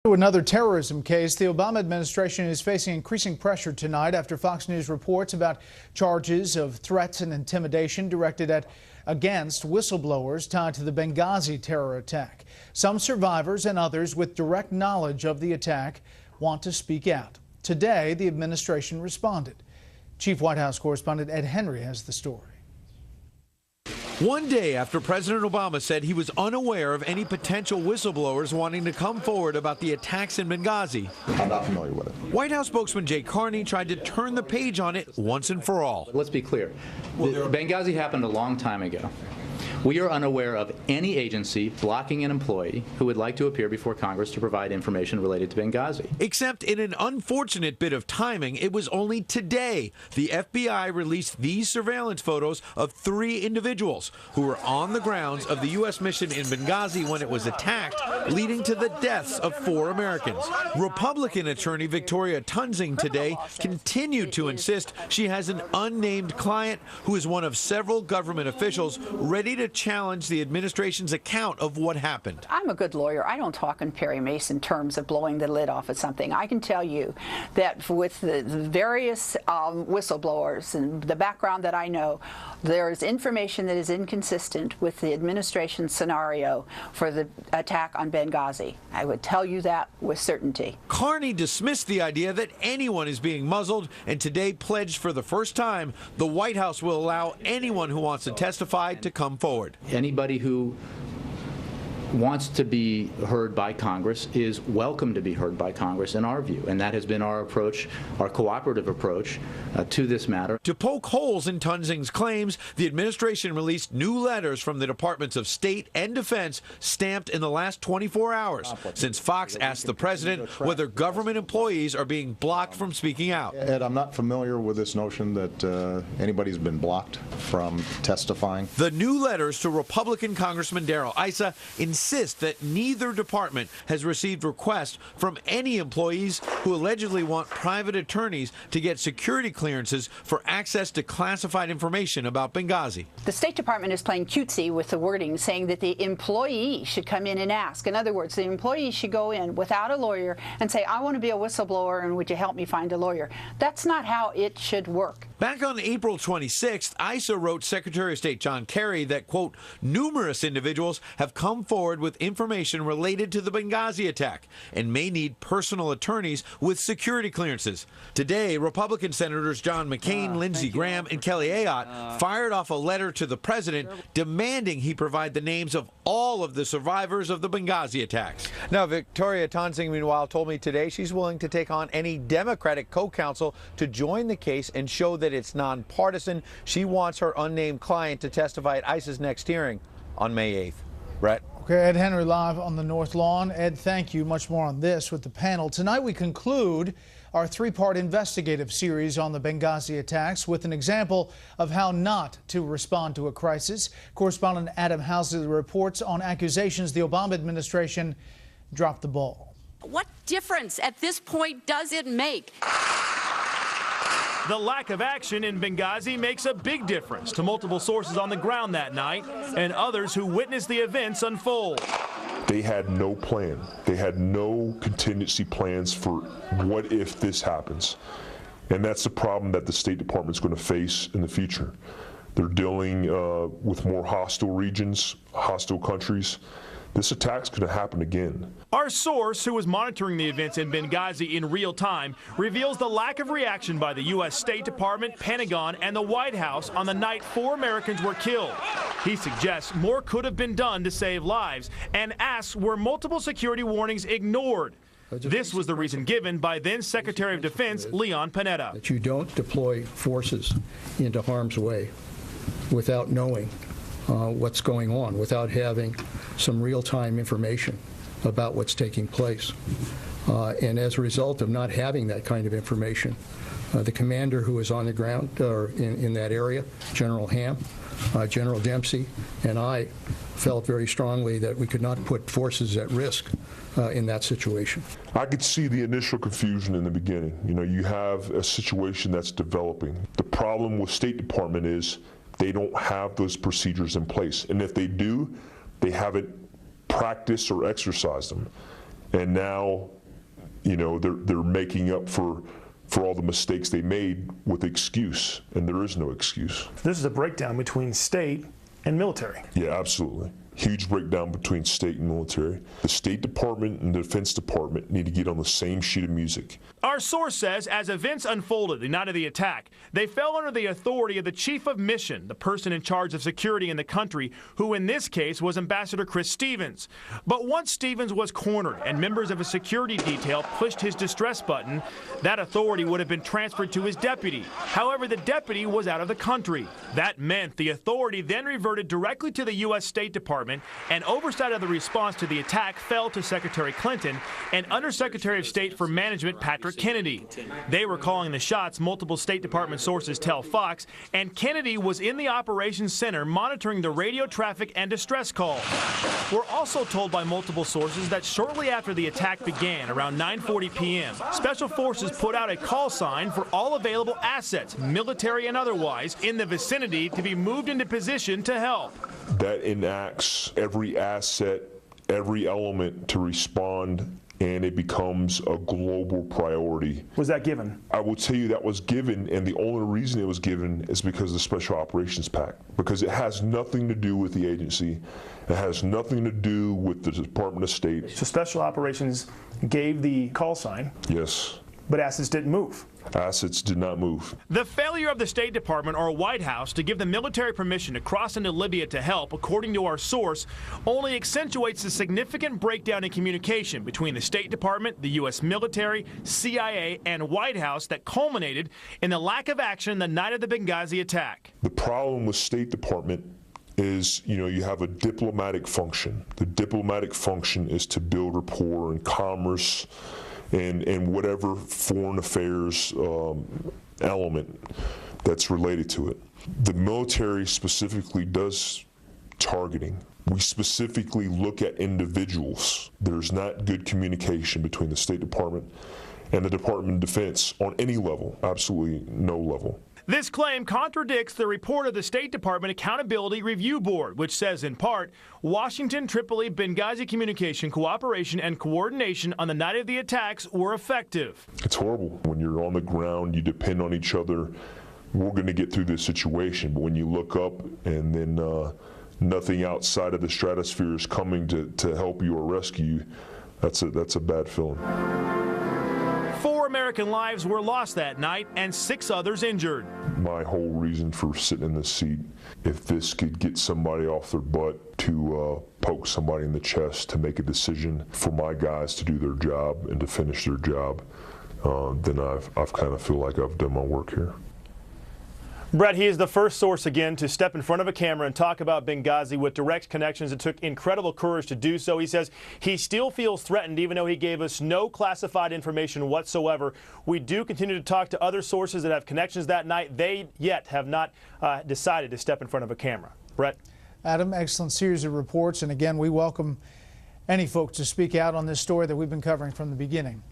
To another terrorism case, the Obama administration is facing increasing pressure tonight after Fox News reports about charges of threats and intimidation directed against whistleblowers tied to the Benghazi terror attack. Some survivors and others with direct knowledge of the attack want to speak out. Today, the administration responded. Chief White House correspondent Ed Henry has the story. One day after President Obama said he was unaware of any potential whistleblowers wanting to come forward about the attacks in Benghazi, I'm not familiar with it. White House spokesman Jay Carney tried to turn the page on it once and for all. Let's be clear. Benghazi happened a long time ago. We are unaware of any agency blocking an employee who would like to appear before Congress to provide information related to Benghazi. Except in an unfortunate bit of timing, it was only today the FBI released these surveillance photos of 3 individuals who were on the grounds of the U.S. mission in Benghazi when it was attacked, leading to the deaths of 4 Americans. Republican attorney Victoria Tunzing today continued to insist she has an unnamed client who is one of several government officials ready to challenge the administration's account of what happened. I'm a good lawyer. I don't talk in Perry Mason terms of blowing the lid off of something. I can tell you that with the various whistleblowers and the background that I know, there is information that is inconsistent with the administration's scenario for the attack on Benghazi. I would tell you that with certainty. Carney dismissed the idea that anyone is being muzzled and today pledged for the first time the White House will allow anyone who wants to testify to come forward. Anybody who wants to be heard by Congress is welcome to be heard by Congress in our view, and that has been our approach, our cooperative approach to this matter. To poke holes in Tunzing's claims, the administration released new letters from the Departments of State and Defense stamped in the last 24 hours since Fox asked the president whether government employees are being blocked from speaking out. Ed, I'm not familiar with this notion that anybody's been blocked from testifying. The new letters to Republican Congressman Darrell Issa insist that neither department has received requests from any employees who allegedly want private attorneys to get security clearances for access to classified information about Benghazi. The State Department is playing cutesy with the wording, saying that the employee should come in and ask. In other words, the employee should go in without a lawyer and say, I want to be a whistleblower and would you help me find a lawyer? That's not how it should work. Back on April 26th, Issa wrote Secretary of State John Kerry that, quote, numerous individuals have come forward with information related to the Benghazi attack and may need personal attorneys with security clearances. Today, Republican Senators John McCain, Lindsey Graham, and Kelly Ayotte fired off a letter to the president demanding he provide the names of all of the survivors of the Benghazi attacks. Now, Victoria Tunzing, meanwhile, told me today she's willing to take on any Democratic co-counsel to join the case and show that it's nonpartisan. She wants her unnamed client to testify at ICE's next hearing on May 8th. Brett? Okay, Ed Henry live on the North Lawn. Ed, thank you. Much more on this with the panel. Tonight we conclude our 3-part investigative series on the Benghazi attacks with an example of how not to respond to a crisis. Correspondent Adam Housley reports on accusations the Obama administration dropped the ball. What difference at this point does it make? The lack of action in Benghazi makes a big difference to multiple sources on the ground that night and others who witnessed the events unfold. They had no plan. They had no contingency plans for what if this happens. And that's the problem that the State Department is going to face in the future. They're dealing with more hostile regions, hostile countries. This attack's going to happen again. Our source, who was monitoring the events in Benghazi in real time, reveals the lack of reaction by the U.S. State Department, Pentagon, and the White House on the night 4 Americans were killed. He suggests more could have been done to save lives and asks were multiple security warnings ignored. This was the reason given by then Secretary of Defense Leon Panetta. That you don't deploy forces into harm's way without knowing what's going on, without having some real-time information about what's taking place. And as a result of not having that kind of information, the commander who was on the ground in that area, General Ham, General Dempsey, and I felt very strongly that we could not put forces at risk in that situation. I could see the initial confusion in the beginning. You know, you have a situation that's developing. The problem with State Department is they don't have those procedures in place. And if they do, they haven't practiced or exercised them. And now, you know, they're making up for all the mistakes they made with excuse, and there is no excuse. This is a breakdown between state and military. Yeah, absolutely. Huge breakdown between state and military. The State Department and the Defense Department need to get on the same sheet of music. Our source says as events unfolded the night of the attack, they fell under the authority of the Chief of Mission, the person in charge of security in the country, who in this case was Ambassador Chris Stevens. But once Stevens was cornered and members of a security detail pushed his distress button, that authority would have been transferred to his deputy. However, the deputy was out of the country. That meant the authority then reverted directly to the U.S. State Department, and oversight of the response to the attack fell to Secretary Clinton and Undersecretary of State for Management Patrick Kennedy. They were calling the shots, multiple State Department sources tell Fox, and Kennedy was in the operations center monitoring the radio traffic and distress calls. We're also told by multiple sources that shortly after the attack began, around 9:40 p.m., Special Forces put out a call sign for all available assets, military and otherwise, in the vicinity to be moved into position to help. That enacts every asset, every element to respond, and it becomes a global priority. Was that given? I will tell you that was given, and the only reason it was given is because of the Special Operations Pact, because it has nothing to do with the agency. It has nothing to do with the Department of State. So Special Operations gave the call sign. Yes. But assets didn't move. Assets did not move. The failure of the State Department or White House to give the military permission to cross into Libya to help, according to our source, only accentuates the significant breakdown in communication between the State Department, the U.S. military, CIA, and White House that culminated in the lack of action the night of the Benghazi attack. The problem with State Department is, you know, you have a diplomatic function. The diplomatic function is to build rapport and commerce and whatever foreign affairs element that's related to it. The military specifically does targeting. We specifically look at individuals. There's not good communication between the State Department and the Department of Defense on any level, absolutely no level. This claim contradicts the report of the State Department Accountability Review Board, which says, in part, Washington, Tripoli, Benghazi communication, cooperation, and coordination on the night of the attacks were effective. It's horrible. When you're on the ground, you depend on each other. We're going to get through this situation. But when you look up and then nothing outside of the stratosphere is coming to help you or rescue you, that's a bad feeling. 4 American lives were lost that night and 6 others injured. My whole reason for sitting in this seat, if this could get somebody off their butt to poke somebody in the chest to make a decision for my guys to do their job and to finish their job, then I've kind of feel like I've done my work here. Brett, he is the first source again to step in front of a camera and talk about Benghazi with direct connections. It took incredible courage to do so. He says he still feels threatened, even though he gave us no classified information whatsoever. We do continue to talk to other sources that have connections that night. They yet have not decided to step in front of a camera. Brett? Adam, excellent series of reports. And again, we welcome any folks to speak out on this story that we've been covering from the beginning.